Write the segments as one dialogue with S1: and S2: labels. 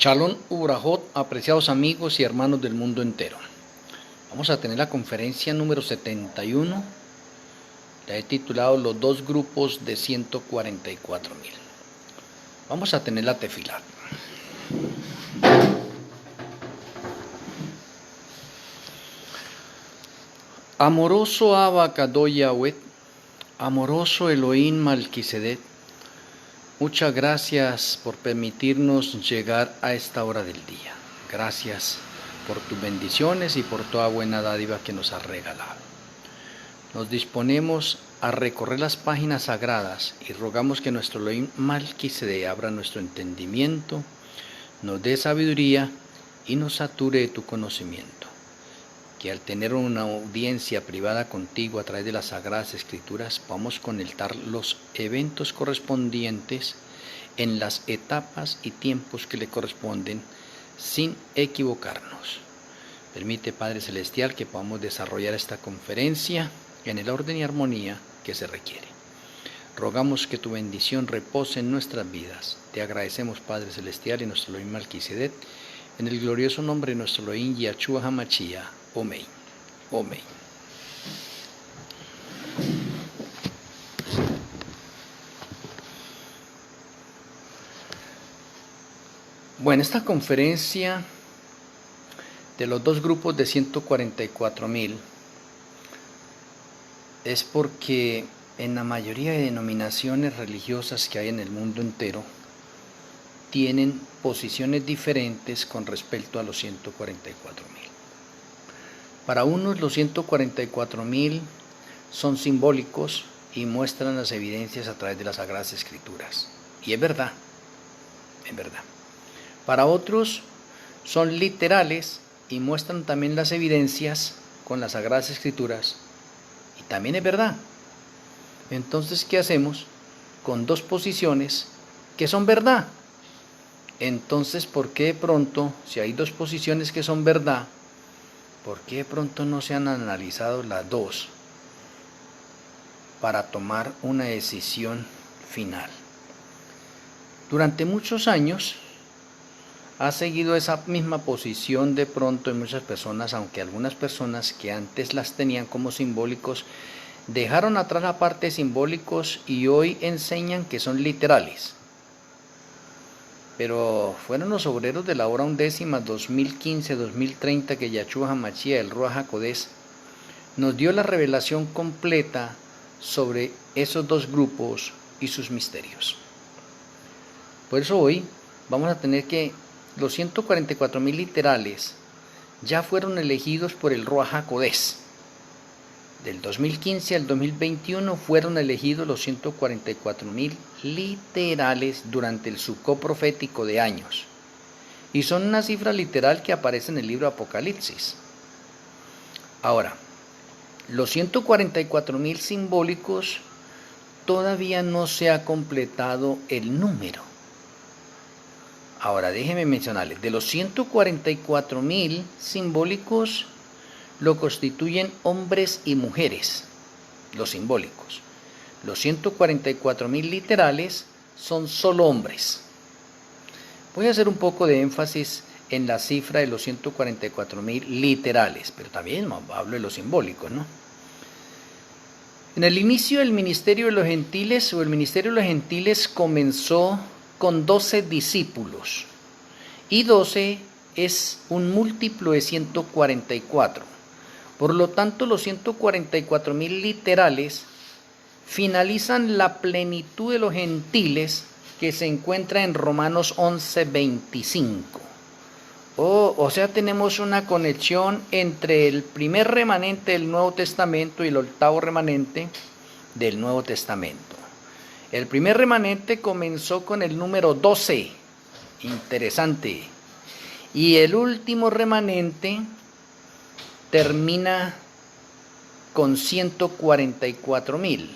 S1: Shalom Ubrajot, apreciados amigos y hermanos del mundo entero. Vamos a tener la conferencia número 71. La he titulado Los dos grupos de 144,000. Vamos a tener la tefilá. Amoroso Abba Kadosh Yahweh, amoroso Elohim Malquisedec, muchas gracias por permitirnos llegar a esta hora del día. Gracias por tus bendiciones y por toda buena dádiva que nos has regalado. Nos disponemos a recorrer las páginas sagradas y rogamos que nuestro Elohim Malquisedec abra nuestro entendimiento, nos dé sabiduría y nos sature de tu conocimiento. Que al tener una audiencia privada contigo a través de las Sagradas Escrituras, podamos conectar los eventos correspondientes en las etapas y tiempos que le corresponden sin equivocarnos. Permite, Padre Celestial, que podamos desarrollar esta conferencia en el orden y armonía que se requiere. Rogamos que tu bendición repose en nuestras vidas. Te agradecemos, Padre Celestial, y nuestro Elohim Malquisedec, en el glorioso nombre de nuestro Elohim Yahshua HaMashiach. Amén. Amén. Bueno, esta conferencia de los dos grupos de 144,000 es porque en la mayoría de denominaciones religiosas que hay en el mundo entero tienen posiciones diferentes con respecto a los 144,000. Para unos los 144,000 son simbólicos y muestran las evidencias a través de las Sagradas Escrituras. Y es verdad, es verdad. Para otros son literales y muestran también las evidencias con las Sagradas Escrituras. Y también es verdad. Entonces, ¿qué hacemos con dos posiciones que son verdad? Entonces, ¿por qué de pronto, si hay dos posiciones que son verdad, ¿por qué de pronto no se han analizado las dos para tomar una decisión final? Durante muchos años ha seguido esa misma posición de pronto en muchas personas, aunque algunas personas que antes las tenían como simbólicos dejaron atrás la parte de simbólicos y hoy enseñan que son literales. Pero fueron los obreros de la hora undécima 2015-2030 que Yahshua HaMashiach, el Ruach HaKodesh, nos dio la revelación completa sobre esos dos grupos y sus misterios. Por eso hoy vamos a tener que los 144,000 literales ya fueron elegidos por el Ruach HaKodesh. Del 2015 al 2021 fueron elegidos los 144,000 literales durante el Sukkot profético de años. Y son una cifra literal que aparece en el libro Apocalipsis. Ahora, los 144,000 simbólicos todavía no se ha completado el número. Ahora, déjenme mencionarles, de los 144,000 simbólicos, lo constituyen hombres y mujeres, los simbólicos. Los 144,000 literales son solo hombres. Voy a hacer un poco de énfasis en la cifra de los 144,000 literales, pero también hablo de los simbólicos, ¿no? En el inicio del ministerio de los gentiles, el ministerio de los gentiles comenzó con 12 discípulos, y 12 es un múltiplo de 144. Por lo tanto, los 144,000 literales finalizan la plenitud de los gentiles que se encuentra en Romanos 11:25. O sea, tenemos una conexión entre el primer remanente del Nuevo Testamento y el octavo remanente del Nuevo Testamento. El primer remanente comenzó con el número 12, interesante, y el último remanente termina con 144,000.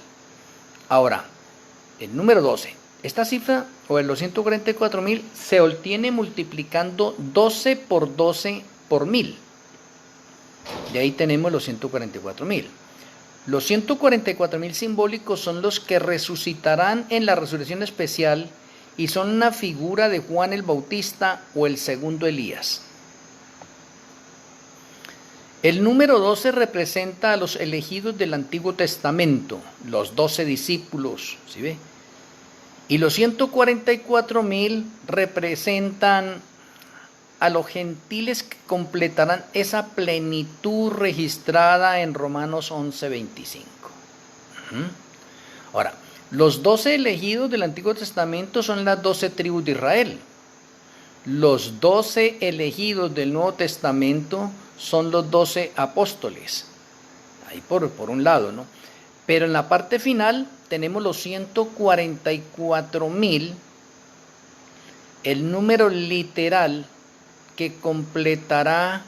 S1: Ahora, el número 12, esta cifra, o en los 144,000, se obtiene multiplicando 12 por 12 por 1000. Y ahí tenemos los 144,000. Los 144,000 simbólicos son los que resucitarán en la resurrección especial y son una figura de Juan el Bautista o el segundo Elías. El número 12 representa a los elegidos del Antiguo Testamento, los 12 discípulos, ¿sí ve? Y los 144.000 representan a los gentiles que completarán esa plenitud registrada en Romanos 11:25. Ahora, los 12 elegidos del Antiguo Testamento son las 12 tribus de Israel. Los 12 elegidos del Nuevo Testamento son los 12 apóstoles. Ahí por un lado, ¿no? Pero en la parte final tenemos los 144.000, el número literal que completará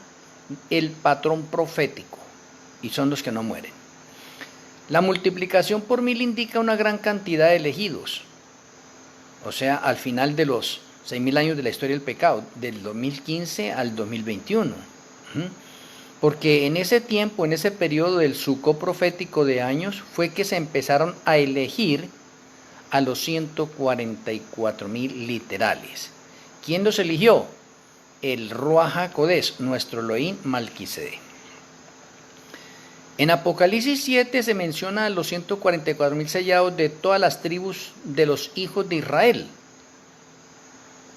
S1: el patrón profético, y son los que no mueren. La multiplicación por 1000 indica una gran cantidad de elegidos, o sea, al final de los 6000 años de la historia del pecado, del 2015 al 2021. Porque en ese tiempo, en ese periodo del sucó profético de años, fue que se empezaron a elegir a los 144.000 literales. ¿Quién los eligió? El Ruach HaKodesh, nuestro Elohim Malquisedec. En Apocalipsis 7 se menciona a los 144.000 sellados de todas las tribus de los hijos de Israel.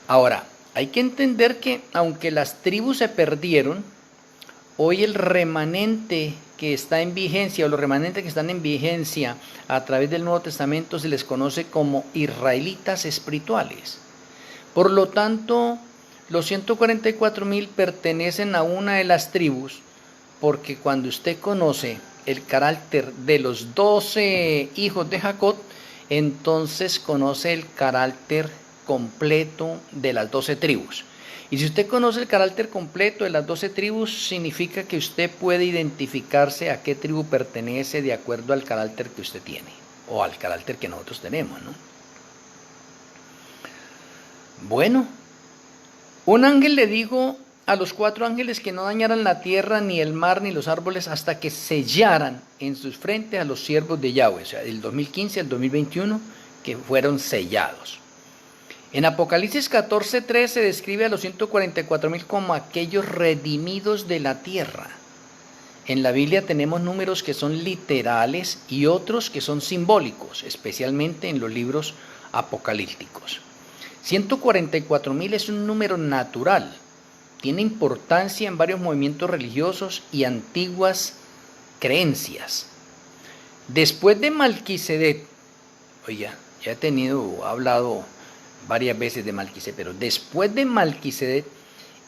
S1: Ahora, hay que entender que aunque las tribus se perdieron, hoy el remanente que está en vigencia, o los remanentes que están en vigencia a través del Nuevo Testamento, se les conoce como israelitas espirituales. Por lo tanto, los 144.000 pertenecen a una de las tribus, porque cuando usted conoce el carácter de los 12 hijos de Jacob, entonces conoce el carácter completo de las 12 tribus. Y si usted conoce el carácter completo de las 12 tribus, significa que usted puede identificarse a qué tribu pertenece de acuerdo al carácter que usted tiene, o al carácter que nosotros tenemos, ¿no? Bueno, un ángel le dijo a los 4 ángeles que no dañaran la tierra, ni el mar, ni los árboles, hasta que sellaran en sus frentes a los siervos de Yahweh, o sea, del 2015 al 2021, que fueron sellados. En Apocalipsis 14:3 se describe a los 144.000 como aquellos redimidos de la tierra. En la Biblia tenemos números que son literales y otros que son simbólicos, especialmente en los libros apocalípticos. 144.000 es un número natural, tiene importancia en varios movimientos religiosos y antiguas creencias. Después de Malquisedec, oiga, ya he hablado varias veces de Malquisedec, pero después de Malquisedec,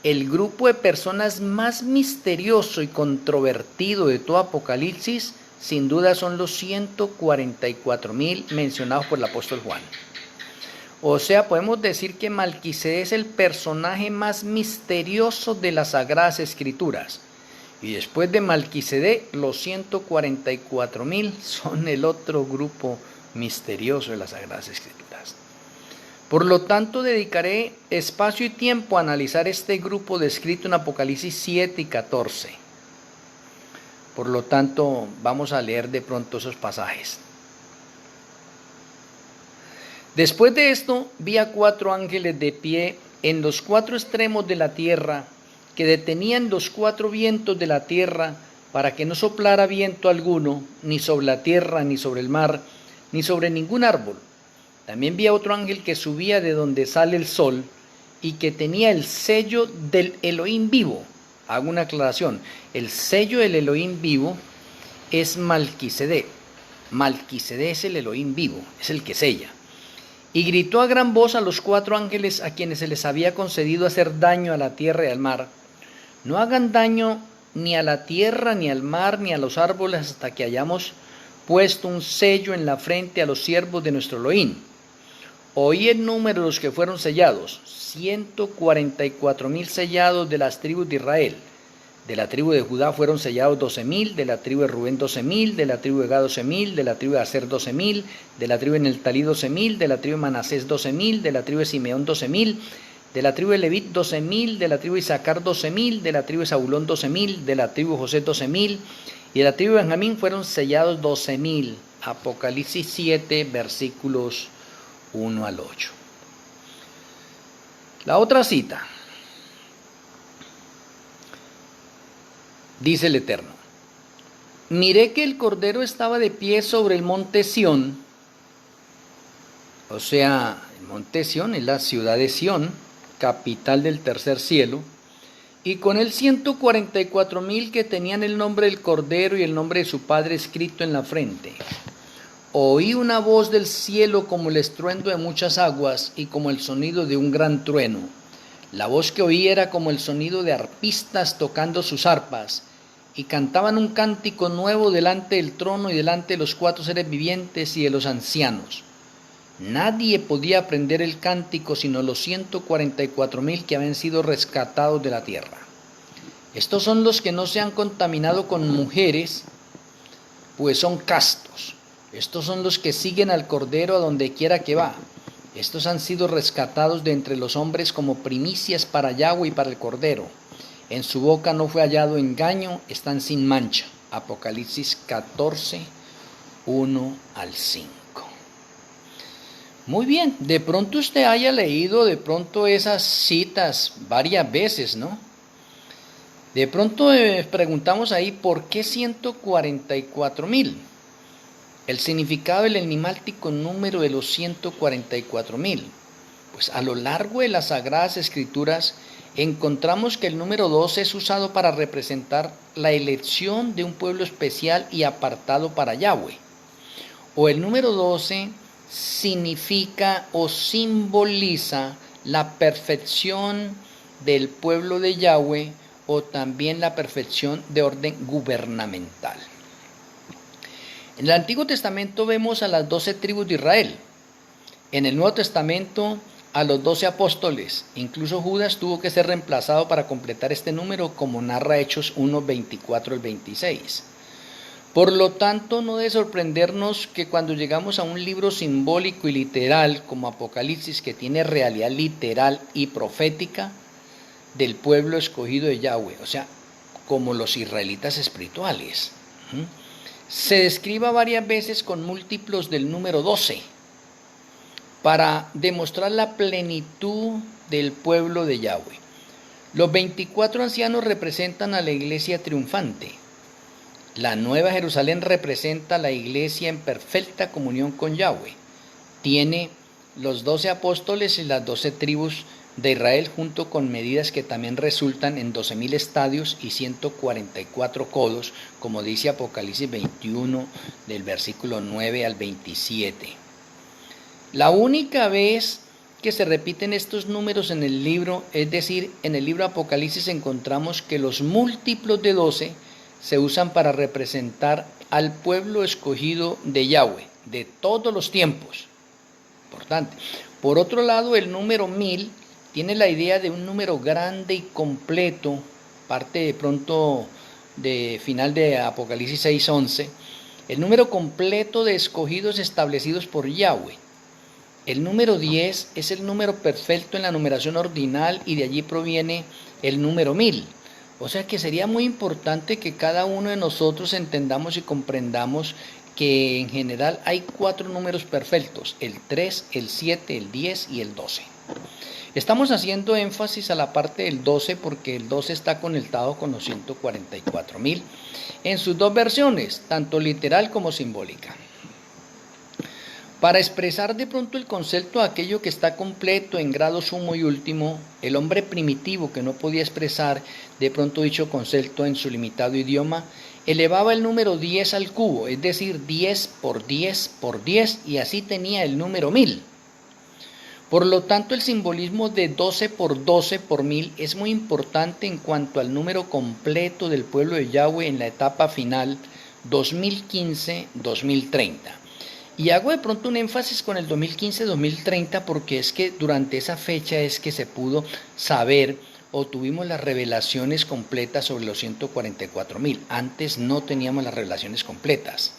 S1: el grupo de personas más misterioso y controvertido de todo Apocalipsis, sin duda son los 144.000 mencionados por el apóstol Juan. O sea, podemos decir que Malquisedec es el personaje más misterioso de las Sagradas Escrituras. Y después de Malquisedec, los 144.000 son el otro grupo misterioso de las Sagradas Escrituras. Por lo tanto, dedicaré espacio y tiempo a analizar este grupo descrito en Apocalipsis 7 y 14. Por lo tanto, vamos a leer de pronto esos pasajes. Después de esto, vi a 4 ángeles de pie en los 4 extremos de la tierra, que detenían los 4 vientos de la tierra, para que no soplara viento alguno, ni sobre la tierra, ni sobre el mar, ni sobre ningún árbol. También vi a otro ángel que subía de donde sale el sol, y que tenía el sello del Elohim vivo. Hago una aclaración, el sello del Elohim vivo es Malquisedec. Malquisedec es el Elohim vivo, es el que sella. Y gritó a gran voz a los 4 ángeles a quienes se les había concedido hacer daño a la tierra y al mar: no hagan daño ni a la tierra, ni al mar, ni a los árboles, hasta que hayamos puesto un sello en la frente a los siervos de nuestro Elohim. Oí el número de los que fueron sellados: 144.000 sellados de las tribus de Israel. De la tribu de Judá fueron sellados 12.000, de la tribu de Rubén 12.000, de la tribu de Gad 12.000, de la tribu de Aser 12.000, de la tribu de Neftalí 12.000, de la tribu de Manasés 12.000, de la tribu de Simeón 12.000, de la tribu de Levit 12.000, de la tribu de Isaacar 12.000, de la tribu de Zabulón 12.000, de la tribu de José 12.000, y de la tribu de Benjamín fueron sellados 12.000. Apocalipsis 7, versículos 1 al 8. La otra cita, dice el Eterno: miré que el Cordero estaba de pie sobre el monte Sión, o sea, el monte Sión es la ciudad de Sión, capital del tercer cielo, y con él 144,000 que tenían el nombre del Cordero y el nombre de su Padre escrito en la frente. Oí una voz del cielo como el estruendo de muchas aguas y como el sonido de un gran trueno. La voz que oí era como el sonido de arpistas tocando sus arpas, y cantaban un cántico nuevo delante del trono y delante de los 4 seres vivientes y de los ancianos. Nadie podía aprender el cántico sino los 144,000 que habían sido rescatados de la tierra. Estos son los que no se han contaminado con mujeres, pues son castos. Estos son los que siguen al Cordero a donde quiera que va. Estos han sido rescatados de entre los hombres como primicias para Yahweh y para el Cordero. En su boca no fue hallado engaño, están sin mancha. Apocalipsis 14, 1 al 5. Muy bien, de pronto usted haya leído de pronto esas citas varias veces, ¿no? De pronto preguntamos ahí, ¿por qué 144,000? El significado del enigmático número de los 144,000. Pues a lo largo de las Sagradas Escrituras encontramos que el número 12 es usado para representar la elección de un pueblo especial y apartado para Yahweh. O el número 12 significa o simboliza la perfección del pueblo de Yahweh o también la perfección de orden gubernamental. En el Antiguo Testamento vemos a las 12 tribus de Israel. En el Nuevo Testamento a los 12 apóstoles. Incluso Judas tuvo que ser reemplazado para completar este número, como narra Hechos 1, 24 al 26. Por lo tanto, no debe sorprendernos que cuando llegamos a un libro simbólico y literal como Apocalipsis, que tiene realidad literal y profética del pueblo escogido de Yahweh, o sea, como los israelitas espirituales, se describa varias veces con múltiplos del número 12 para demostrar la plenitud del pueblo de Yahweh. Los 24 ancianos representan a la iglesia triunfante. La Nueva Jerusalén representa a la iglesia en perfecta comunión con Yahweh. Tiene los 12 apóstoles y las 12 tribus de Israel, junto con medidas que también resultan en 12,000 estadios y 144 codos, como dice Apocalipsis 21 del versículo 9 al 27. La única vez que se repiten estos números en el libro, es decir, en el libro Apocalipsis, encontramos que los múltiplos de 12 se usan para representar al pueblo escogido de Yahweh, de todos los tiempos. Importante. Por otro lado, el número 1000 tiene la idea de un número grande y completo, parte de pronto de final de Apocalipsis 6:11, el número completo de escogidos establecidos por Yahweh. El número 10 es el número perfecto en la numeración ordinal y de allí proviene el número 1000. O sea que sería muy importante que cada uno de nosotros entendamos y comprendamos que en general hay 4 números perfectos: el 3, el 7, el 10 y el 12. Estamos haciendo énfasis a la parte del 12 porque el 12 está conectado con los 144,000 en sus dos versiones, tanto literal como simbólica. Para expresar de pronto el concepto de aquello que está completo en grado sumo y último, el hombre primitivo, que no podía expresar de pronto dicho concepto en su limitado idioma, elevaba el número 10 al cubo, es decir, 10 por 10 por 10, y así tenía el número 1000. Por lo tanto, el simbolismo de 12 por 12 por 1000 es muy importante en cuanto al número completo del pueblo de Yahweh en la etapa final 2015-2030. Y hago de pronto un énfasis con el 2015-2030 porque es que durante esa fecha es que se pudo saber o tuvimos las revelaciones completas sobre los 144,000. Antes no teníamos las revelaciones completas.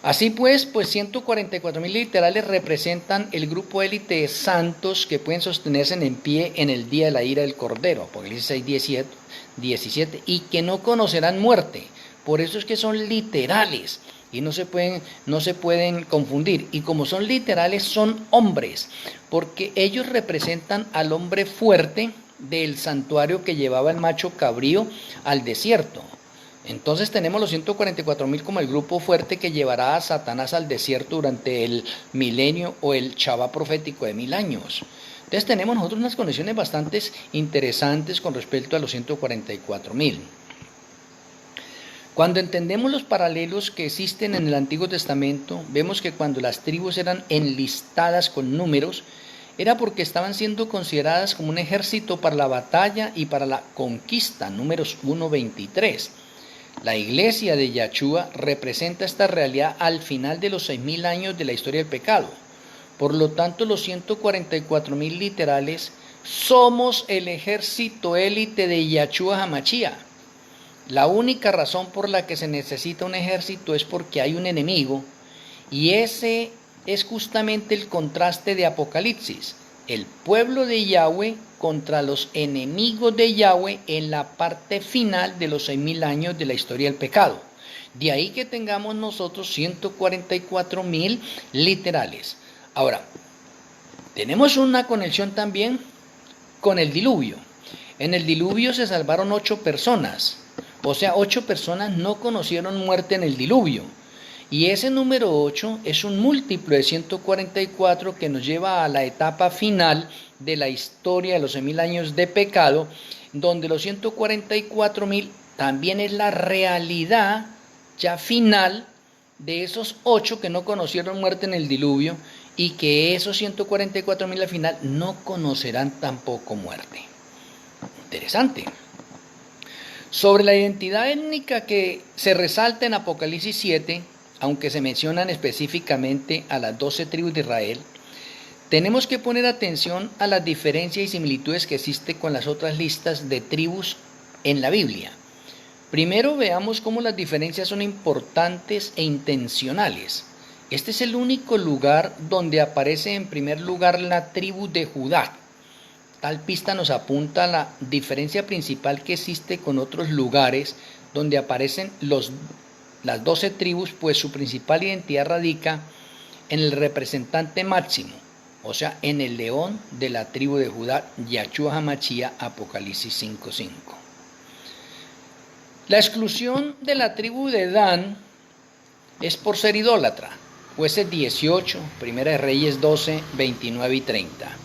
S1: Así pues 144,000 literales representan el grupo élite de santos que pueden sostenerse en pie en el día de la ira del Cordero, Apocalipsis 6:17, y que no conocerán muerte. Por eso es que son literales. y no se pueden confundir. Y como son literales, son hombres, porque ellos representan al hombre fuerte del santuario que llevaba el macho cabrío al desierto. Entonces tenemos los 144.000 como el grupo fuerte que llevará a Satanás al desierto durante el milenio o el Shabbat profético de 1000 años. Entonces tenemos nosotros unas conexiones bastante interesantes con respecto a los 144.000. Cuando entendemos los paralelos que existen en el Antiguo Testamento, vemos que cuando las tribus eran enlistadas con números, era porque estaban siendo consideradas como un ejército para la batalla y para la conquista, números 1:23. La iglesia de Yahshua representa esta realidad al final de los 6.000 años de la historia del pecado. Por lo tanto, los 144.000 literales somos el ejército élite de Yahshua HaMashiach. La única razón por la que se necesita un ejército es porque hay un enemigo, y ese es justamente el contraste de Apocalipsis, el pueblo de Yahweh contra los enemigos de Yahweh en la parte final de los 6.000 años de la historia del pecado. De ahí que tengamos nosotros 144.000 literales. Ahora, tenemos una conexión también con el diluvio. En el diluvio se salvaron 8 personas, o sea, 8 personas no conocieron muerte en el diluvio. Y ese número 8 es un múltiplo de 144 que nos lleva a la etapa final de la historia de los 6.000 años de pecado, donde los 144.000 también es la realidad ya final de esos 8 que no conocieron muerte en el diluvio, y que esos 144.000 al final no conocerán tampoco muerte. Interesante. Sobre la identidad étnica que se resalta en Apocalipsis 7, aunque se mencionan específicamente a las 12 tribus de Israel, tenemos que poner atención a las diferencias y similitudes que existen con las otras listas de tribus en la Biblia. Primero veamos cómo las diferencias son importantes e intencionales. Este es el único lugar donde aparece en primer lugar la tribu de Judá. Tal pista nos apunta a la diferencia principal que existe con otros lugares donde aparecen las 12 tribus, pues su principal identidad radica en el representante máximo, o sea, en el león de la tribu de Judá, Yahshua HaMashiach, Apocalipsis 5:5. La exclusión de la tribu de Dan es por ser idólatra. Jueces 18, Primera de Reyes 12, 29 y 30.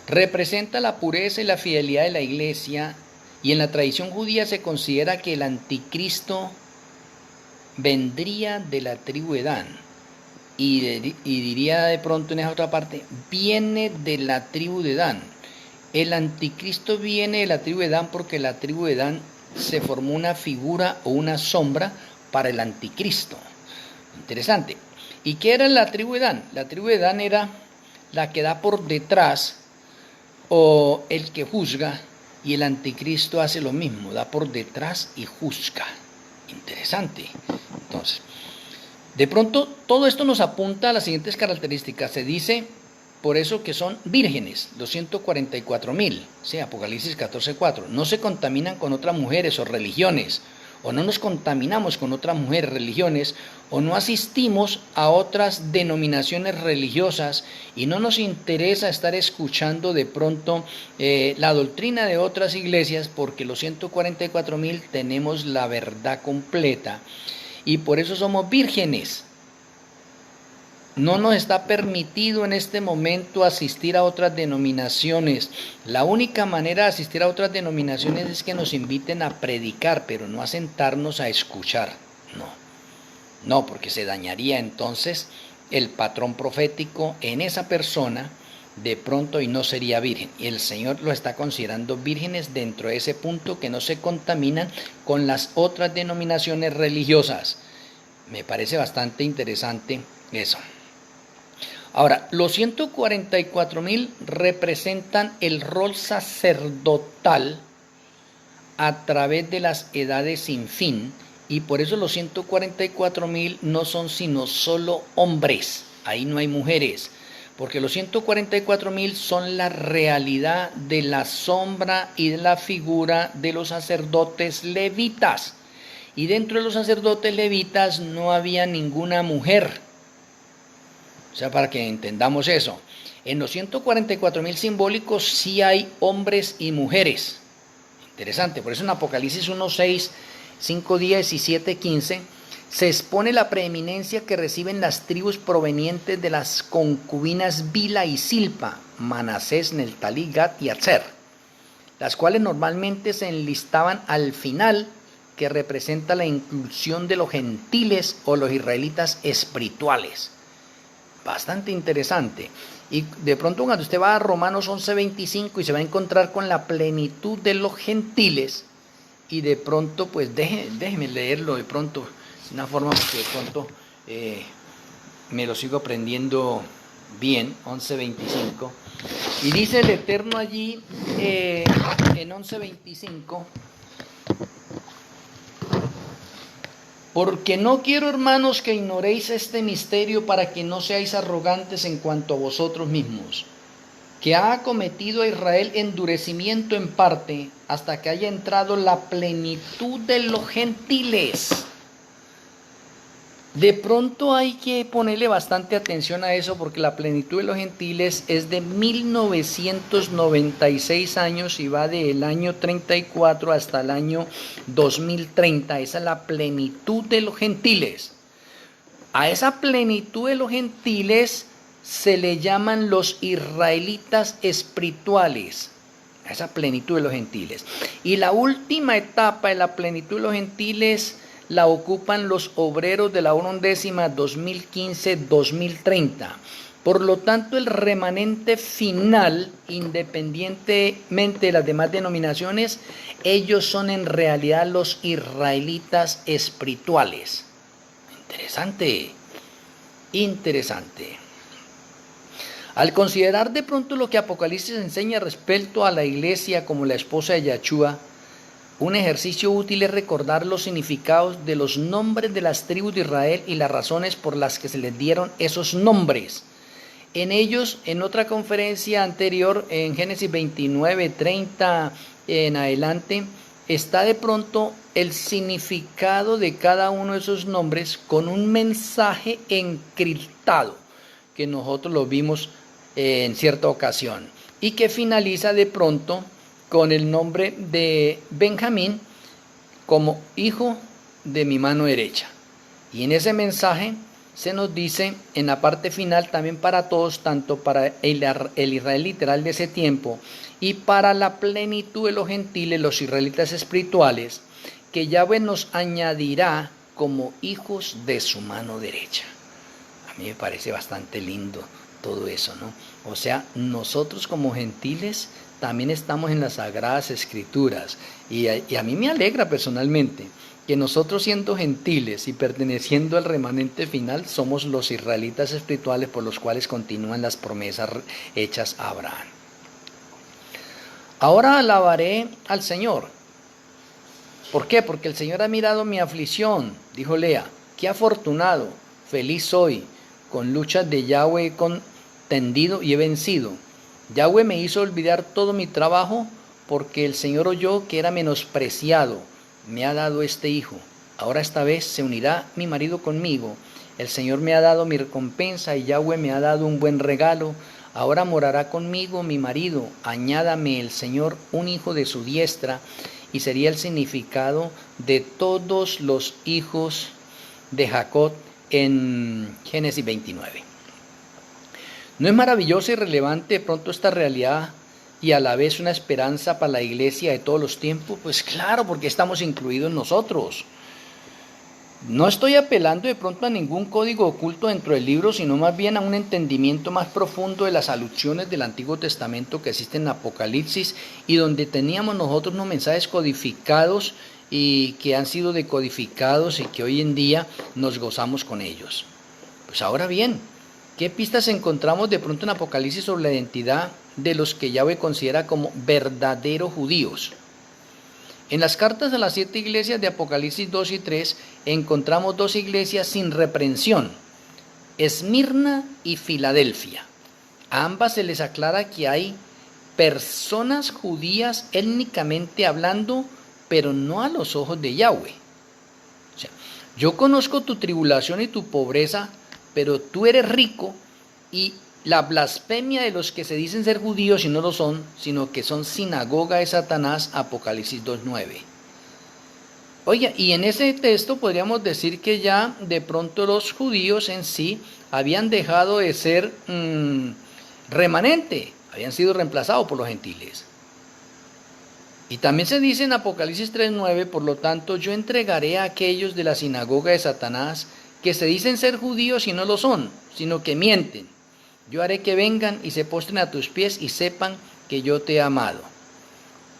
S1: Representa la pureza y la fidelidad de la iglesia, y en la tradición judía se considera que el anticristo vendría de la tribu de Dan, y diría de pronto en esa otra parte, viene de la tribu de Dan. El anticristo viene de la tribu de Dan porque la tribu de Dan se formó una figura o una sombra para el anticristo. Interesante. ¿Y qué era la tribu de Dan? La tribu de Dan era la que da por detrás, o el que juzga, y el anticristo hace lo mismo, da por detrás y juzga. Interesante. Entonces, de pronto todo esto nos apunta a las siguientes características. Se dice por eso que son vírgenes, los 144.000, sí, Apocalipsis 14:4. No se contaminan con otras mujeres o religiones, o no nos contaminamos con otras mujeres, religiones, o no asistimos a otras denominaciones religiosas, y no nos interesa estar escuchando de pronto la doctrina de otras iglesias, porque los 144.000 tenemos la verdad completa, y por eso somos vírgenes. No nos está permitido en este momento asistir a otras denominaciones. La única manera de asistir a otras denominaciones es que nos inviten a predicar, pero no a sentarnos a escuchar. No, porque se dañaría entonces el patrón profético en esa persona de pronto, y no sería virgen. Y el Señor lo está considerando vírgenes dentro de ese punto, que no se contaminan con las otras denominaciones religiosas. Me parece bastante interesante eso. Ahora, los 144.000 representan el rol sacerdotal a través de las edades sin fin, y por eso los 144.000 no son sino solo hombres, ahí no hay mujeres, porque los 144.000 son la realidad de la sombra y de la figura de los sacerdotes levitas. y dentro de los sacerdotes levitas no había ninguna mujer. O sea, para que entendamos eso. En los 144.000 simbólicos sí hay hombres y mujeres. Interesante, por eso en Apocalipsis 1:6, 5:10 y 7:15 se expone la preeminencia que reciben las tribus provenientes de las concubinas Bila y Silpa, Manasés, Neftalí, Gad y Aser, las cuales normalmente se enlistaban al final, que representa la inclusión de los gentiles o los israelitas espirituales. Bastante interesante. Y de pronto cuando usted va a Romanos 11:25 y se va a encontrar con la plenitud de los gentiles, y de pronto pues déjeme leerlo de pronto, de una forma porque de pronto me lo sigo aprendiendo bien. 11:25, y dice el Eterno allí en 11:25: porque no quiero, hermanos, que ignoréis este misterio, para que no seáis arrogantes en cuanto a vosotros mismos, que ha acometido a Israel endurecimiento en parte, hasta que haya entrado la plenitud de los gentiles. De pronto hay que ponerle bastante atención a eso, porque la plenitud de los gentiles es de 1996 años y va del año 34 hasta el año 2030. Esa es la plenitud de los gentiles. A esa plenitud de los gentiles se le llaman los israelitas espirituales. A esa plenitud de los gentiles. Y la última etapa de la plenitud de los gentiles la ocupan los obreros de la hora undécima 2015-2030. Por lo tanto, el remanente final, independientemente de las demás denominaciones, ellos son en realidad los israelitas espirituales. Interesante, interesante. Al considerar de pronto lo que Apocalipsis enseña respecto a la iglesia como la esposa de Yahshua, un ejercicio útil es recordar los significados de los nombres de las tribus de Israel y las razones por las que se les dieron esos nombres. En ellos, en otra conferencia anterior, en Génesis 29:30 en adelante, está de pronto el significado de cada uno de esos nombres con un mensaje encriptado, que nosotros lo vimos en cierta ocasión, y que finaliza de pronto con el nombre de Benjamín como hijo de mi mano derecha. Y en ese mensaje se nos dice en la parte final también para todos, tanto para el Israel literal de ese tiempo y para la plenitud de los gentiles, los israelitas espirituales, que Yahweh nos añadirá como hijos de su mano derecha. A mí me parece bastante lindo todo eso, ¿no? O sea, nosotros como gentiles también estamos en las Sagradas Escrituras, y a mí me alegra personalmente que nosotros, siendo gentiles y perteneciendo al remanente final, somos los israelitas espirituales por los cuales continúan las promesas hechas a Abraham. Ahora alabaré al Señor. ¿Por qué? Porque el Señor ha mirado mi aflicción, dijo Lea. Qué afortunado, feliz soy, con luchas de Yahweh he contendido y he vencido. Yahweh me hizo olvidar todo mi trabajo, porque el Señor oyó que era menospreciado. Me ha dado este hijo. Ahora esta vez se unirá mi marido conmigo. El Señor me ha dado mi recompensa y Yahweh me ha dado un buen regalo. Ahora morará conmigo mi marido. Añádame el Señor un hijo de su diestra. Y sería el significado de todos los hijos de Jacob en Génesis 29. ¿No es maravillosa y relevante de pronto esta realidad y a la vez una esperanza para la iglesia de todos los tiempos? Pues claro, porque estamos incluidos nosotros. No estoy apelando de pronto a ningún código oculto dentro del libro, sino más bien a un entendimiento más profundo de las alusiones del Antiguo Testamento que existen en Apocalipsis, y donde teníamos nosotros unos mensajes codificados y que han sido decodificados y que hoy en día nos gozamos con ellos. Pues ahora bien, ¿qué pistas encontramos de pronto en Apocalipsis sobre la identidad de los que Yahweh considera como verdaderos judíos? En las cartas a las 7 iglesias de Apocalipsis 2 y 3 encontramos 2 iglesias sin reprensión, Esmirna y Filadelfia. A ambas se les aclara que hay personas judías étnicamente hablando, pero no a los ojos de Yahweh. O sea, yo conozco tu tribulación y tu pobreza, pero tú eres rico, y la blasfemia de los que se dicen ser judíos y no lo son, sino que son sinagoga de Satanás, Apocalipsis 2:9. Oiga, y en ese texto podríamos decir que ya de pronto los judíos en sí habían dejado de ser remanente, habían sido reemplazados por los gentiles. Y también se dice en Apocalipsis 3:9, por lo tanto yo entregaré a aquellos de la sinagoga de Satanás que se dicen ser judíos y no lo son, sino que mienten. Yo haré que vengan y se postren a tus pies y sepan que yo te he amado.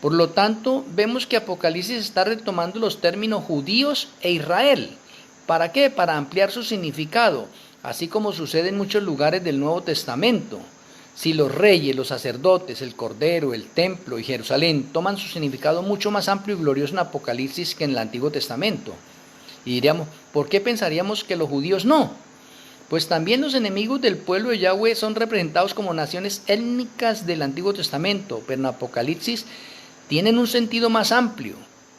S1: Por lo tanto, vemos que Apocalipsis está retomando los términos judíos e Israel. ¿Para qué? Para ampliar su significado, así como sucede en muchos lugares del Nuevo Testamento. Si los reyes, los sacerdotes, el Cordero, el templo y Jerusalén toman su significado mucho más amplio y glorioso en Apocalipsis que en el Antiguo Testamento. Y diríamos, ¿por qué pensaríamos que los judíos no? Pues también los enemigos del pueblo de Yahweh son representados como naciones étnicas del Antiguo Testamento, pero en Apocalipsis tienen un sentido más amplio.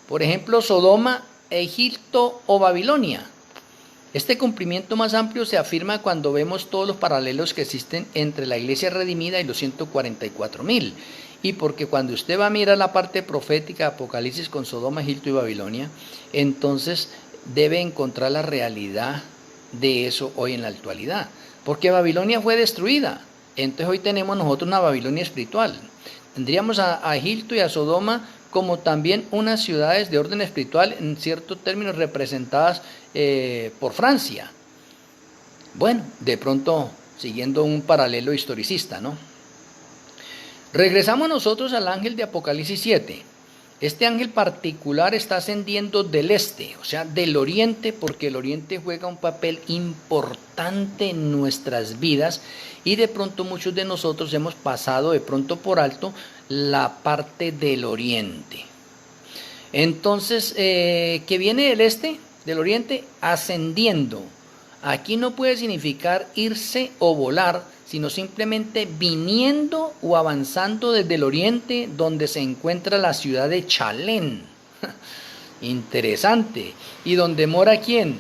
S1: Por ejemplo, Sodoma, Egipto o Babilonia. Este cumplimiento más amplio se afirma cuando vemos todos los paralelos que existen entre la iglesia redimida y los 144.000. Y porque cuando usted va a mirar la parte profética de Apocalipsis con Sodoma, Egipto y Babilonia, entonces debe encontrar la realidad de eso hoy en la actualidad. Porque Babilonia fue destruida. Entonces hoy tenemos nosotros una Babilonia espiritual. Tendríamos a Egipto y a Sodoma como también unas ciudades de orden espiritual, en ciertos términos representadas por Francia. Bueno, de pronto siguiendo un paralelo historicista, ¿no? Regresamos nosotros al ángel de Apocalipsis 7. Este ángel particular está ascendiendo del este, o sea, del oriente, porque el oriente juega un papel importante en nuestras vidas y de pronto muchos de nosotros hemos pasado de pronto por alto la parte del oriente. Entonces, ¿qué viene del este, del oriente? Ascendiendo. Aquí no puede significar irse o volar, sino simplemente viniendo o avanzando desde el oriente, donde se encuentra la ciudad de Chalén. Interesante. ¿Y donde mora quién?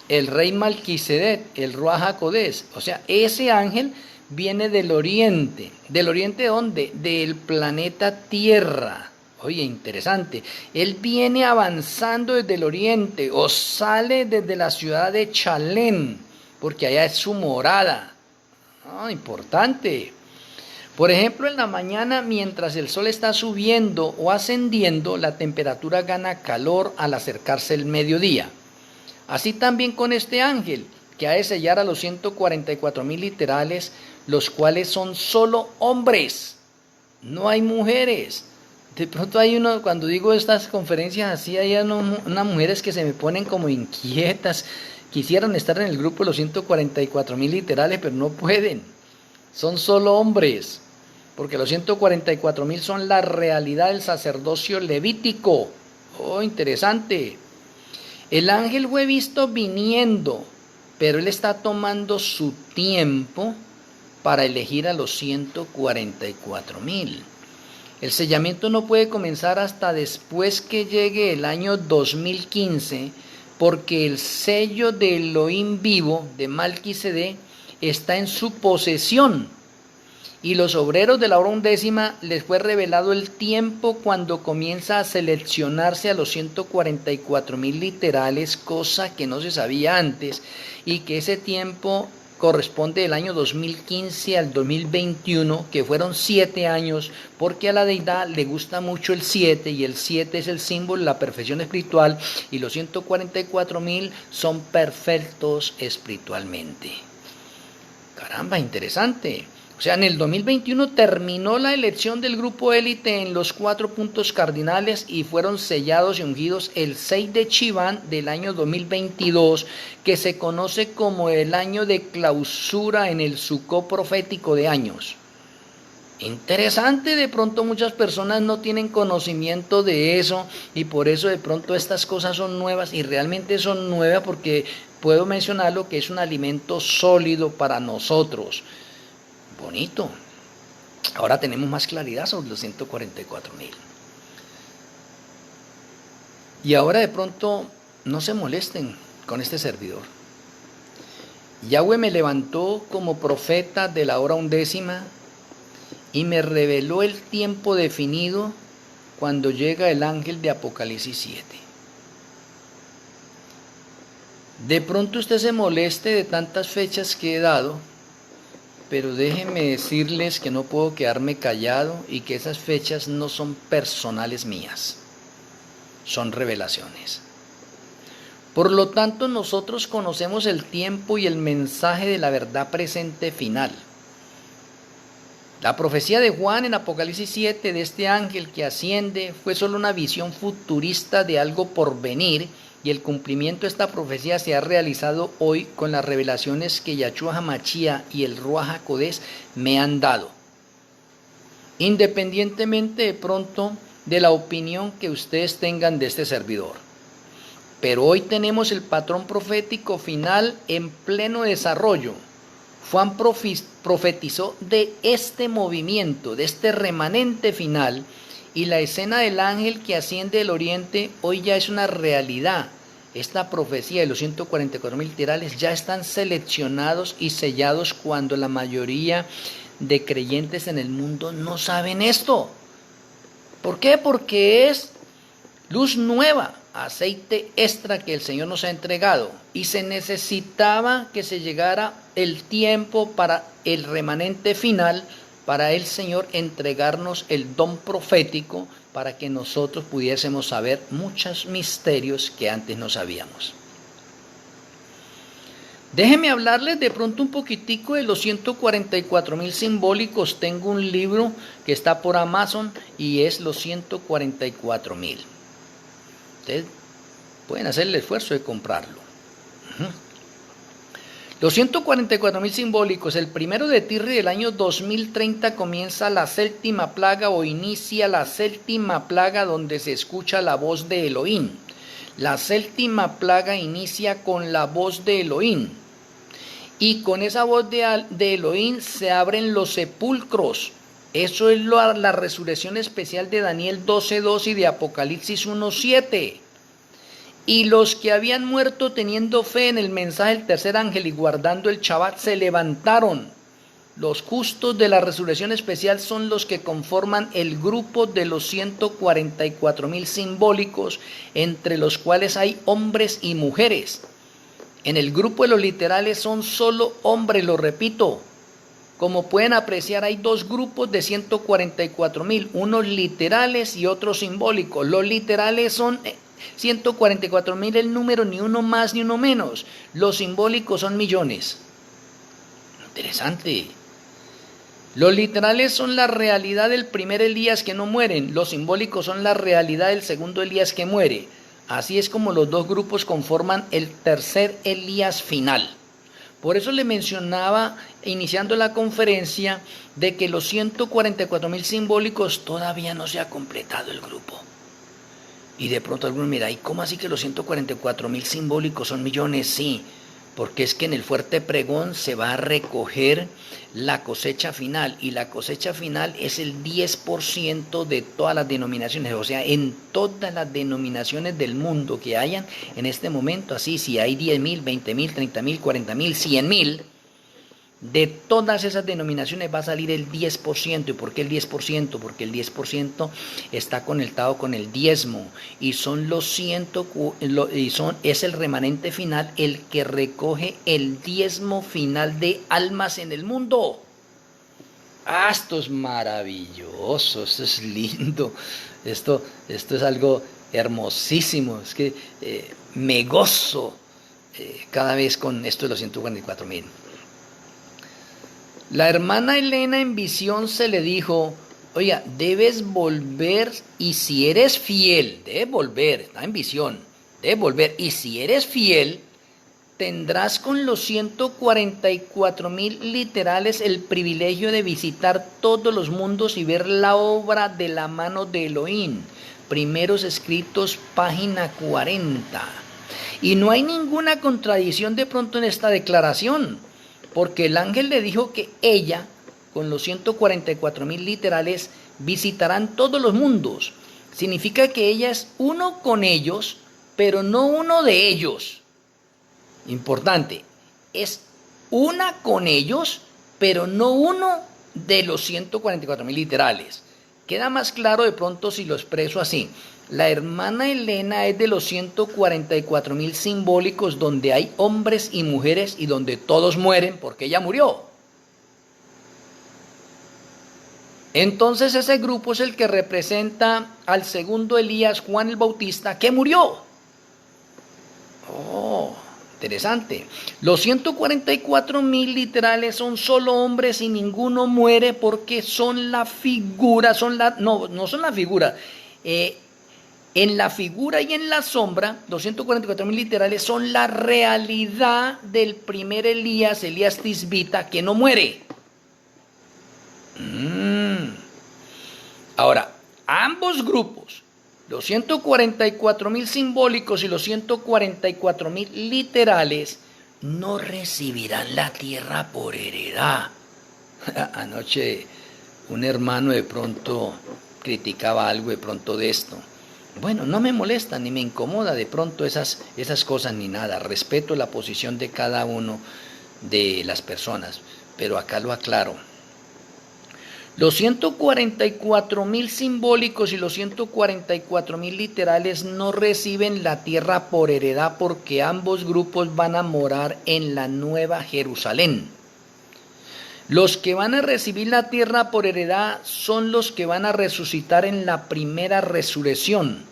S1: El rey Malquisedec, el Ruach HaKodesh. O sea, ese ángel viene del oriente. ¿Del oriente de dónde? Del planeta Tierra. Oye, interesante. Él viene avanzando desde el oriente o sale desde la ciudad de Chalén, porque allá es su morada. Importante. Por ejemplo, en la mañana, mientras el sol está subiendo o ascendiendo, la temperatura gana calor al acercarse el mediodía. Así también con este ángel, que ha de sellar a los 144.000 literales, los cuales son solo hombres, no hay mujeres. De pronto hay uno, cuando digo estas conferencias así, hay unas mujeres que se me ponen como inquietas, quisieran estar en el grupo de los 144.000 literales, pero no pueden. Son solo hombres, porque los 144.000 son la realidad del sacerdocio levítico. Oh, interesante. El ángel fue visto viniendo, pero él está tomando su tiempo para elegir a los 144.000. El sellamiento no puede comenzar hasta después que llegue el año 2015, porque el sello de Elohim vivo de Malquisedec está en su posesión, y los obreros de la hora undécima les fue revelado el tiempo cuando comienza a seleccionarse a los 144.000 literales, cosa que no se sabía antes, y que ese tiempo corresponde del año 2015 al 2021, que fueron 7 años, porque a la deidad le gusta mucho el 7, y el 7 es el símbolo de la perfección espiritual, y los 144.000 son perfectos espiritualmente. Caramba, interesante. O sea, en el 2021 terminó la elección del grupo élite en los 4 puntos cardinales y fueron sellados y ungidos el 6 de Chiván del año 2022, que se conoce como el año de clausura en el Sucó profético de años. Interesante, de pronto muchas personas no tienen conocimiento de eso y por eso de pronto estas cosas son nuevas y realmente son nuevas porque puedo mencionarlo que es un alimento sólido para nosotros. Bonito. Ahora tenemos más claridad sobre los 144.000. Y ahora de pronto no se molesten con este servidor. Yahweh me levantó como profeta de la hora 11 y me reveló el tiempo definido cuando llega el ángel de Apocalipsis 7. De pronto usted se moleste de tantas fechas que he dado, pero déjenme decirles que no puedo quedarme callado y que esas fechas no son personales mías, son revelaciones. Por lo tanto, nosotros conocemos el tiempo y el mensaje de la verdad presente final. La profecía de Juan en Apocalipsis 7 de este ángel que asciende fue solo una visión futurista de algo por venir, y el cumplimiento de esta profecía se ha realizado hoy con las revelaciones que Yahshua HaMashiach y el Ruach HaKodesh me han dado. Independientemente de pronto de la opinión que ustedes tengan de este servidor. Pero hoy tenemos el patrón profético final en pleno desarrollo. Juan profetizó de este movimiento, de este remanente final, y la escena del ángel que asciende del oriente hoy ya es una realidad. Esta profecía de los 144.000 literales ya están seleccionados y sellados cuando la mayoría de creyentes en el mundo no saben esto. ¿Por qué? Porque es luz nueva, aceite extra que el Señor nos ha entregado, y se necesitaba que se llegara el tiempo para el remanente final, para el Señor entregarnos el don profético para que nosotros pudiésemos saber muchos misterios que antes no sabíamos. Déjenme hablarles de pronto un poquitico de los 144.000 simbólicos. Tengo un libro que está por Amazon y es los 144.000. Ustedes pueden hacer el esfuerzo de comprarlo. Los 144.000 simbólicos, el 1 de Tirri del año 2030 comienza la séptima plaga o inicia la séptima plaga donde se escucha la voz de Elohim. La séptima plaga inicia con la voz de Elohim. Y con esa voz de Elohim se abren los sepulcros. Eso es la resurrección especial de Daniel 12:2 y de Apocalipsis 1:7. Y los que habían muerto teniendo fe en el mensaje del tercer ángel y guardando el Shabbat se levantaron. Los justos de la resurrección especial son los que conforman el grupo de los 144.000 simbólicos, entre los cuales hay hombres y mujeres. En el grupo de los literales son solo hombres, lo repito. Como pueden apreciar, hay dos grupos de 144.000, unos literales y otros simbólicos. Los literales son 144.000 el número, ni uno más ni uno menos. Los simbólicos son millones. Interesante. Los literales son la realidad del primer Elías que no mueren. Los simbólicos son la realidad del segundo Elías que muere. Así es como los dos grupos conforman el tercer Elías final. Por eso le mencionaba, iniciando la conferencia, de que los 144.000 simbólicos todavía no se ha completado el grupo. Y de pronto algunos mira, ¿y cómo así que los 144.000 simbólicos son millones? Sí, porque es que en el fuerte pregón se va a recoger la cosecha final, y la cosecha final es el 10% de todas las denominaciones, o sea, en todas las denominaciones del mundo que hayan en este momento, así si hay 10.000, 20.000, 30.000, 40.000, 100.000, de todas esas denominaciones va a salir el 10%. ¿Y por qué el 10%? Porque el 10% está conectado con el diezmo, y son es el remanente final el que recoge el diezmo final de almas en el mundo. Ah, esto es maravilloso, esto es lindo, esto es algo hermosísimo. Es que me gozo cada vez con esto de los 144.000. La hermana Elena en visión se le dijo, oiga, debes volver, y si eres fiel, debes volver, está en visión, debes volver, y si eres fiel, tendrás con los 144.000 literales el privilegio de visitar todos los mundos y ver la obra de la mano de Elohim. Primeros Escritos, página 40. Y no hay ninguna contradicción de pronto en esta declaración, porque el ángel le dijo que ella, con los 144.000 literales, visitarán todos los mundos. Significa que ella es uno con ellos, pero no uno de ellos. Importante, es una con ellos, pero no uno de los 144,000 literales. Queda más claro de pronto si lo expreso así. La hermana Elena es de los 144,000 simbólicos donde hay hombres y mujeres y donde todos mueren porque ella murió. Entonces ese grupo es el que representa al segundo Elías, Juan el Bautista, que murió. Oh, interesante. Los 144,000 literales son solo hombres y ninguno muere porque son la figura, no son la figura. En la figura y en la sombra, los 144,000 literales son la realidad del primer Elías, Elías Tisbita, que no muere. Ahora, ambos grupos, los 144,000 simbólicos y los 144,000 literales, no recibirán la tierra por heredad. Anoche un hermano de pronto criticaba algo de pronto de esto. Bueno, no me molesta ni me incomoda de pronto esas cosas ni nada. Respeto la posición de cada uno de las personas, pero acá lo aclaro. Los 144,000 simbólicos y los 144,000 literales no reciben la tierra por heredad porque ambos grupos van a morar en la Nueva Jerusalén. Los que van a recibir la tierra por heredad son los que van a resucitar en la primera resurrección.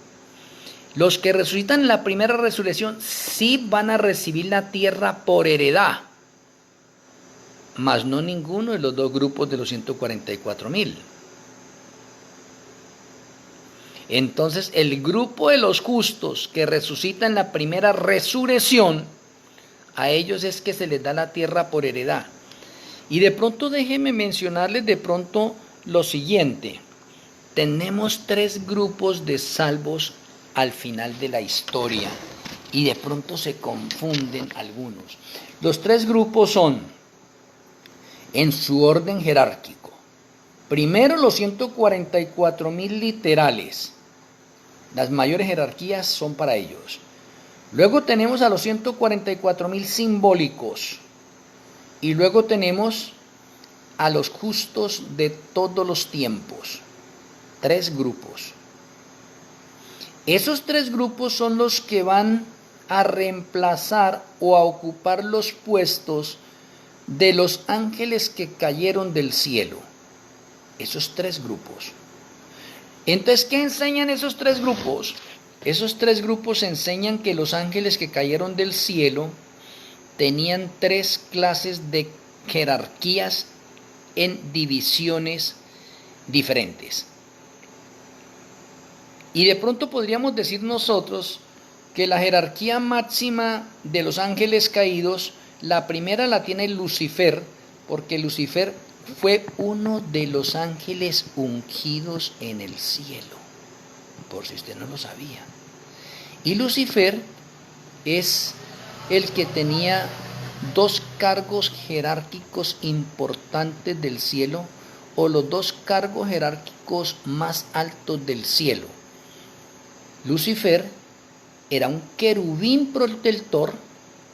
S1: Los que resucitan en la primera resurrección sí van a recibir la tierra por heredad, mas no ninguno de los dos grupos de los 144,000. Entonces el grupo de los justos que resucita en la primera resurrección, a ellos es que se les da la tierra por heredad. Y de pronto déjenme mencionarles de pronto lo siguiente. Tenemos 3 grupos de salvos al final de la historia y de pronto se confunden algunos. Los 3 grupos son, en su orden jerárquico, primero los 144,000 literales. Las mayores jerarquías son para ellos. Luego tenemos a los 144,000 simbólicos. Y luego tenemos a los justos de todos los tiempos. 3 grupos. Esos 3 grupos son los que van a reemplazar o a ocupar los puestos de los ángeles que cayeron del cielo. Esos 3 grupos. Entonces, ¿qué enseñan esos 3 grupos? Esos 3 grupos enseñan que los ángeles que cayeron del cielo tenían 3 clases de jerarquías en divisiones diferentes. Y de pronto podríamos decir nosotros que la jerarquía máxima de los ángeles caídos, la primera la tiene Lucifer, porque Lucifer fue uno de los ángeles ungidos en el cielo, por si usted no lo sabía. Y Lucifer es el que tenía 2 cargos jerárquicos importantes del cielo, o los 2 cargos jerárquicos más altos del cielo. Lucifer era un querubín protector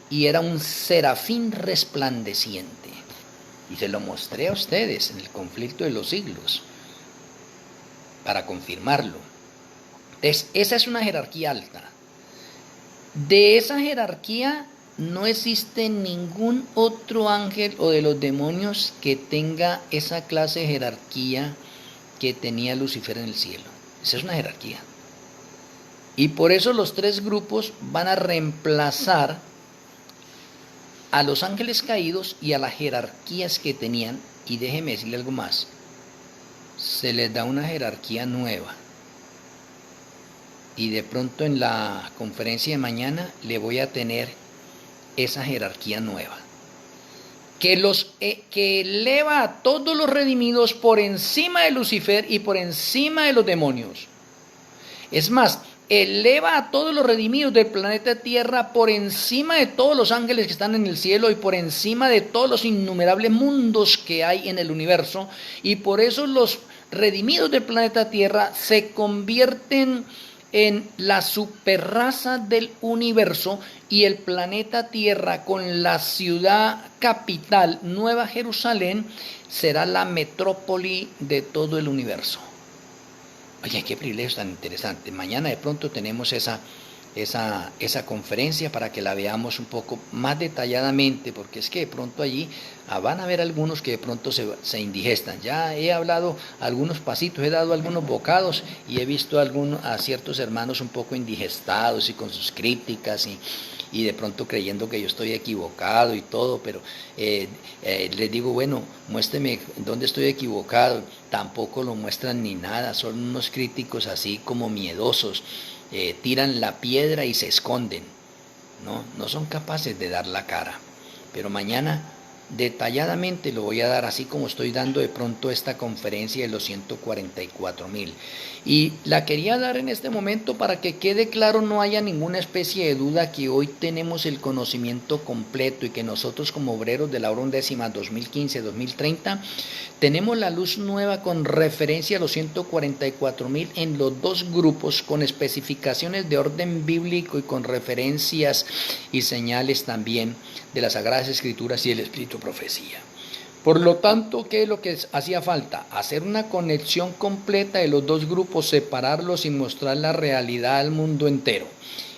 S1: y era un serafín resplandeciente. Y se lo mostré a ustedes en el conflicto de los siglos, para confirmarlo. Entonces, esa es una jerarquía alta. De esa jerarquía no existe ningún otro ángel o de los demonios que tenga esa clase de jerarquía que tenía Lucifer en el cielo. Esa es una jerarquía. Y por eso los 3 grupos van a reemplazar a los ángeles caídos y a las jerarquías que tenían. Y déjeme decirle algo más. Se les da una jerarquía nueva. Y de pronto en la conferencia de mañana le voy a tener esa jerarquía nueva. Que eleva a todos los redimidos por encima de Lucifer y por encima de los demonios. Es más, eleva a todos los redimidos del planeta Tierra por encima de todos los ángeles que están en el cielo y por encima de todos los innumerables mundos que hay en el universo. Y por eso los redimidos del planeta Tierra se convierten en la superraza del universo y el planeta Tierra con la ciudad capital, Nueva Jerusalén, será la metrópoli de todo el universo. Oye, qué privilegio tan interesante. Mañana de pronto tenemos esa conferencia para que la veamos un poco más detalladamente, porque es que de pronto allí van a haber algunos que de pronto se indigestan. Ya he hablado algunos pasitos, he dado algunos bocados y he visto a ciertos hermanos un poco indigestados y con sus críticas y de pronto creyendo que yo estoy equivocado y todo, pero les digo, bueno, muéstreme dónde estoy equivocado. Tampoco lo muestran ni nada, son unos críticos así como miedosos. Tiran la piedra y se esconden, no son capaces de dar la cara. Pero mañana detalladamente lo voy a dar, así como estoy dando de pronto esta conferencia de los 144,000. Y la quería dar en este momento para que quede claro, no haya ninguna especie de duda, que hoy tenemos el conocimiento completo y que nosotros como obreros de la hora undécima 2015-2030 tenemos la luz nueva con referencia a los 144,000 en los dos grupos, con especificaciones de orden bíblico y con referencias y señales también de las Sagradas Escrituras y el Espíritu Profecía. Por lo tanto, ¿qué es lo que hacía falta? Hacer una conexión completa de los dos grupos, separarlos y mostrar la realidad al mundo entero.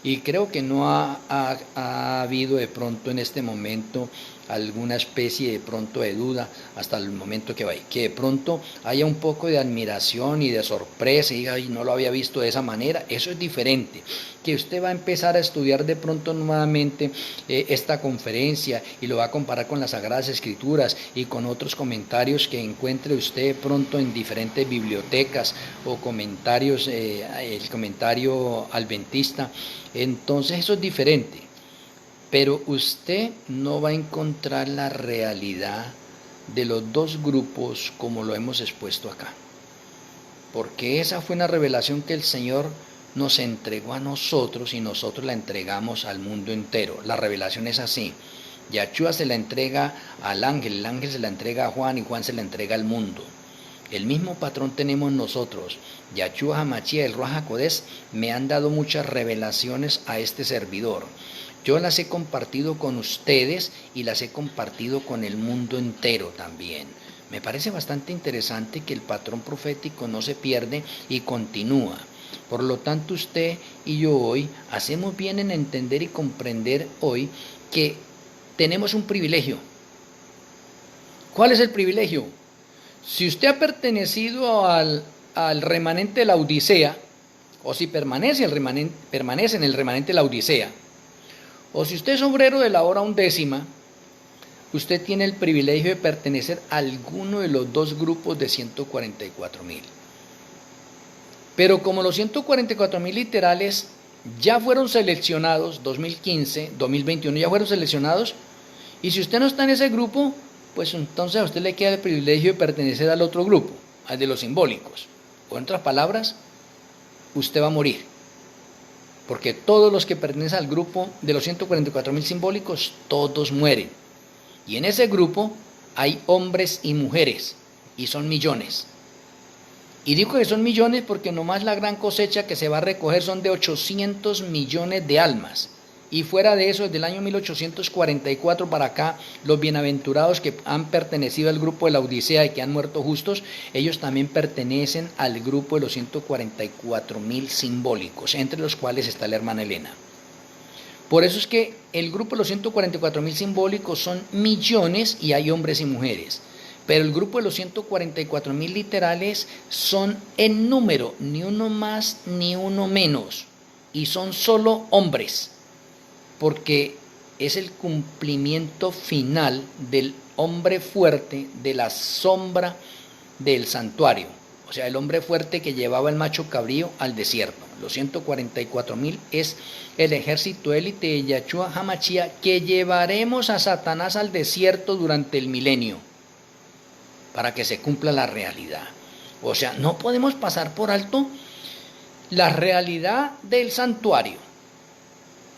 S1: Y creo que no ha habido de pronto en este momento alguna especie de pronto de duda hasta el momento que de pronto haya un poco de admiración y de sorpresa y diga, no lo había visto de esa manera. Eso es diferente, que usted va a empezar a estudiar de pronto nuevamente esta conferencia y lo va a comparar con las Sagradas Escrituras y con otros comentarios que encuentre usted de pronto en diferentes bibliotecas o comentarios, el comentario adventista. Entonces eso es diferente. Pero usted no va a encontrar la realidad de los dos grupos como lo hemos expuesto acá. Porque esa fue una revelación que el Señor nos entregó a nosotros y nosotros la entregamos al mundo entero. La revelación es así. Yahshua se la entrega al ángel, el ángel se la entrega a Juan y Juan se la entrega al mundo. El mismo patrón tenemos nosotros. Yahshua Hamashia, el Ruach HaKodesh, me han dado muchas revelaciones a este servidor. Yo las he compartido con ustedes y las he compartido con el mundo entero también. Me parece bastante interesante que el patrón profético no se pierde y continúa. Por lo tanto, usted y yo hoy hacemos bien en entender y comprender hoy que tenemos un privilegio. ¿Cuál es el privilegio? Si usted ha pertenecido al remanente de la Odisea, o si permanece en el remanente de la Odisea, o si usted es obrero de la hora undécima, usted tiene el privilegio de pertenecer a alguno de los dos grupos de 144,000. Pero como los 144,000 literales ya fueron seleccionados, 2015, 2021 ya fueron seleccionados, y si usted no está en ese grupo, pues entonces a usted le queda el privilegio de pertenecer al otro grupo, al de los simbólicos. O en otras palabras, usted va a morir. Porque todos los que pertenecen al grupo de los 144,000 simbólicos, todos mueren. Y en ese grupo hay hombres y mujeres, y son millones. Y digo que son millones porque nomás la gran cosecha que se va a recoger son de 800 millones de almas. Y fuera de eso, desde el año 1844 para acá, los bienaventurados que han pertenecido al grupo de la Odisea y que han muerto justos, ellos también pertenecen al grupo de los 144,000 simbólicos, entre los cuales está la hermana Elena. Por eso es que el grupo de los 144,000 simbólicos son millones y hay hombres y mujeres. Pero el grupo de los 144,000 literales son en número, ni uno más ni uno menos, y son solo hombres. Porque es el cumplimiento final del hombre fuerte de la sombra del santuario, o sea, el hombre fuerte que llevaba el macho cabrío al desierto. Los 144,000 es el ejército élite de Yahshua Hamashia que llevaremos a Satanás al desierto durante el milenio para que se cumpla la realidad. O sea, no podemos pasar por alto la realidad del santuario.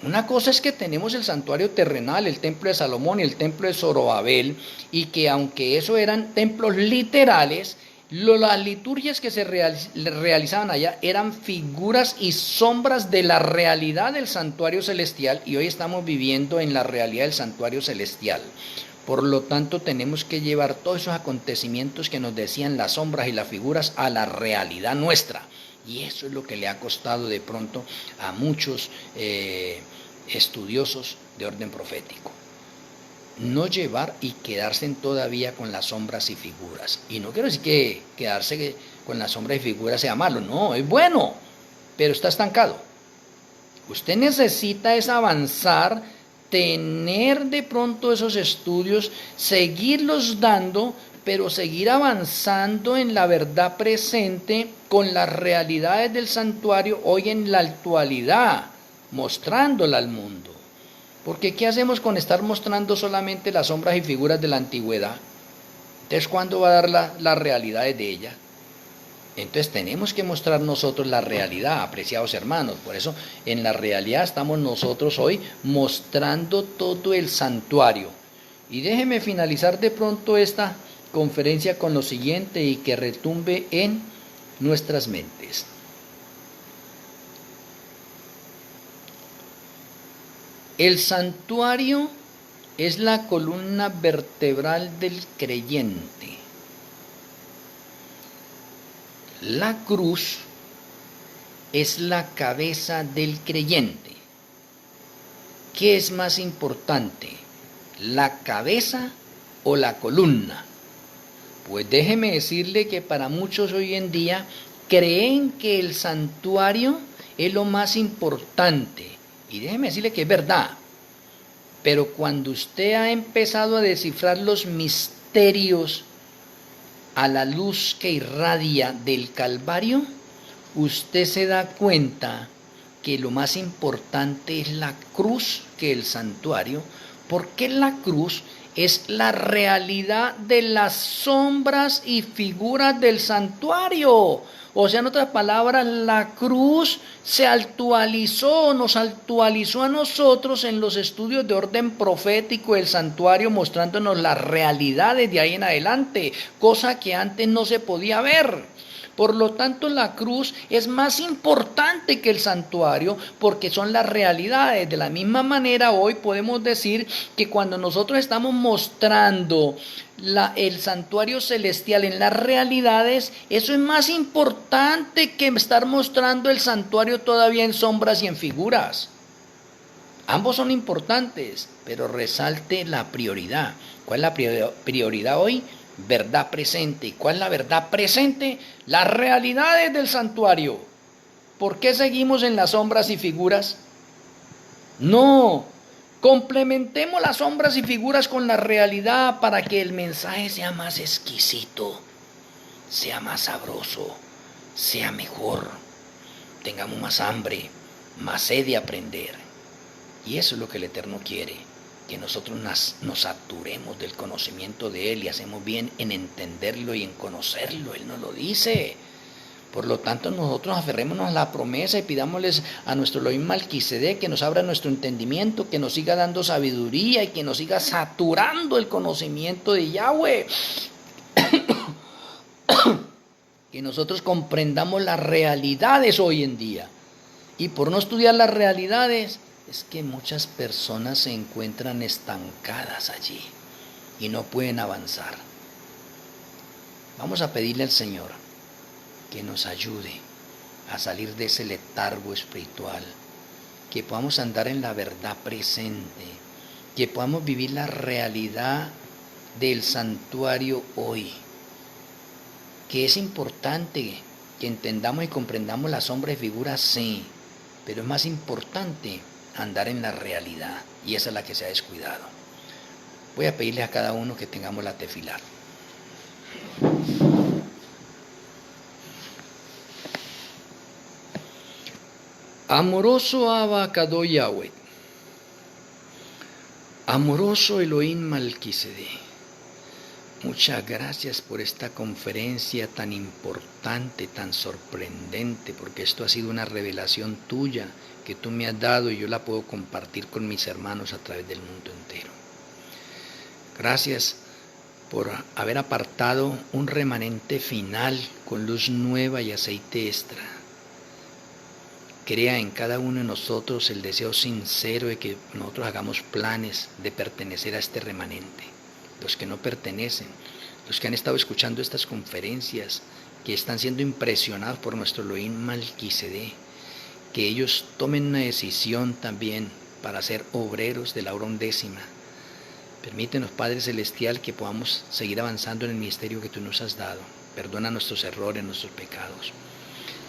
S1: Una cosa es que tenemos el santuario terrenal, el templo de Salomón y el templo de Zorobabel, y que aunque eso eran templos literales, Las liturgias que se realizaban allá eran figuras y sombras de la realidad del santuario celestial, y hoy estamos viviendo en la realidad del santuario celestial. Por lo tanto, tenemos que llevar todos esos acontecimientos que nos decían las sombras y las figuras a la realidad nuestra. Y eso es lo que le ha costado de pronto a muchos estudiosos de orden profético. No llevar y quedarse todavía con las sombras y figuras. Y no quiero decir que quedarse con las sombras y figuras sea malo, no, es bueno, pero está estancado. Usted necesita es avanzar, tener de pronto esos estudios, seguirlos dando, pero seguir avanzando en la verdad presente con las realidades del santuario hoy en la actualidad, mostrándola al mundo. Porque ¿qué hacemos con estar mostrando solamente las sombras y figuras de la antigüedad? Entonces, ¿cuándo va a dar las realidades de ella? Entonces tenemos que mostrar nosotros la realidad, apreciados hermanos. Por eso en la realidad estamos nosotros hoy mostrando todo el santuario. Y déjeme finalizar de pronto esta conferencia con lo siguiente y que retumbe en nuestras mentes. El santuario es la columna vertebral del creyente. La cruz es la cabeza del creyente. ¿Qué es más importante, la cabeza o la columna? Pues déjeme decirle que para muchos hoy en día creen que el santuario es lo más importante. Y déjeme decirle que es verdad. Pero cuando usted ha empezado a descifrar los misterios a la luz que irradia del Calvario, usted se da cuenta que lo más importante es la cruz que el santuario, porque la cruz es la realidad de las sombras y figuras del santuario. O sea, en otras palabras, la cruz se actualizó, nos actualizó a nosotros en los estudios de orden profético del santuario, mostrándonos las realidades de ahí en adelante, cosa que antes no se podía ver. Por lo tanto, la cruz es más importante que el santuario porque son las realidades. De la misma manera, hoy podemos decir que cuando nosotros estamos mostrando el santuario celestial en las realidades, eso es más importante que estar mostrando el santuario todavía en sombras y en figuras. Ambos son importantes, pero resalte la prioridad. ¿Cuál es la prioridad hoy? Verdad presente. ¿Y cuál es la verdad presente? Las realidades del santuario. ¿Por qué seguimos en las sombras y figuras? No, complementemos las sombras y figuras con la realidad para que el mensaje sea más exquisito, sea más sabroso, sea mejor, tengamos más hambre, más sed de aprender. Y eso es lo que el Eterno quiere, que nosotros nos saturemos del conocimiento de Él y hacemos bien en entenderlo y en conocerlo. Él nos lo dice. Por lo tanto, nosotros aferrémonos a la promesa y pidámosles a nuestro Elohim Malquisedec que nos abra nuestro entendimiento, que nos siga dando sabiduría y que nos siga saturando el conocimiento de Yahweh. Que nosotros comprendamos las realidades hoy en día. Y por no estudiar las realidades, es que muchas personas se encuentran estancadas allí y no pueden avanzar. Vamos a pedirle al Señor que nos ayude a salir de ese letargo espiritual, que podamos andar en la verdad presente, que podamos vivir la realidad del santuario hoy, que es importante que entendamos y comprendamos las sombras y figuras, sí, pero es más importante andar en la realidad, y esa es la que se ha descuidado. Voy a pedirle a cada uno que tengamos la tefilá. Amoroso Abba Kadosh Yahweh, amoroso Elohim Malquisedec, muchas gracias por esta conferencia tan importante, tan sorprendente, porque esto ha sido una revelación tuya que tú me has dado y yo la puedo compartir con mis hermanos a través del mundo entero. Gracias por haber apartado un remanente final con luz nueva y aceite extra. Crea en cada uno de nosotros el deseo sincero de que nosotros hagamos planes de pertenecer a este remanente. Los que no pertenecen, los que han estado escuchando estas conferencias, que están siendo impresionados por nuestro Elohim Malquisedé, que ellos tomen una decisión también para ser obreros de la hora undécima. Permítenos, Padre Celestial, que podamos seguir avanzando en el ministerio que tú nos has dado. Perdona nuestros errores, nuestros pecados.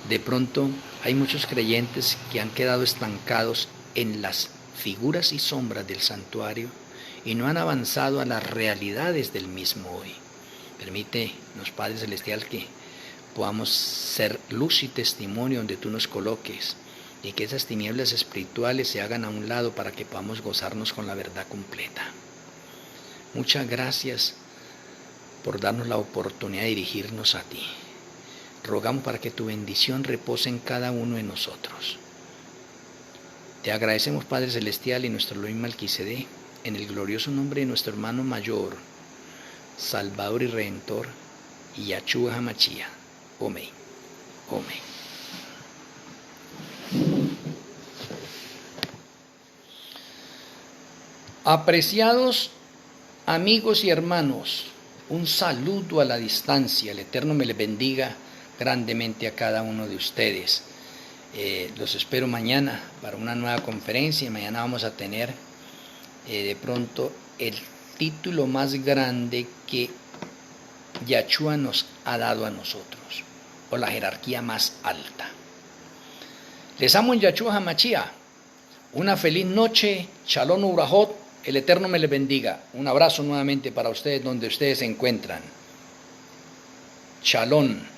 S1: De pronto hay muchos creyentes que han quedado estancados en las figuras y sombras del santuario y no han avanzado a las realidades del mismo hoy. Permítenos, Padre Celestial, que podamos ser luz y testimonio donde tú nos coloques y que esas tinieblas espirituales se hagan a un lado para que podamos gozarnos con la verdad completa. Muchas gracias por darnos la oportunidad de dirigirnos a ti. Rogamos para que tu bendición repose en cada uno de nosotros. Te agradecemos, Padre Celestial, y nuestro Elohim Malquisedé, en el glorioso nombre de nuestro hermano mayor, Salvador y Redentor, Yahshua HaMashiach. Amén. Amén. Apreciados amigos y hermanos, un saludo a la distancia. El Eterno me les bendiga grandemente a cada uno de ustedes. Los espero mañana para una nueva conferencia. Mañana vamos a tener de pronto el título más grande que Yahshua nos ha dado a nosotros, o la jerarquía más alta. Les amo en Yahshua HaMashiach. Una feliz noche. Shalom Ubrahot. El Eterno me les bendiga. Un abrazo nuevamente para ustedes donde ustedes se encuentran. Shalom.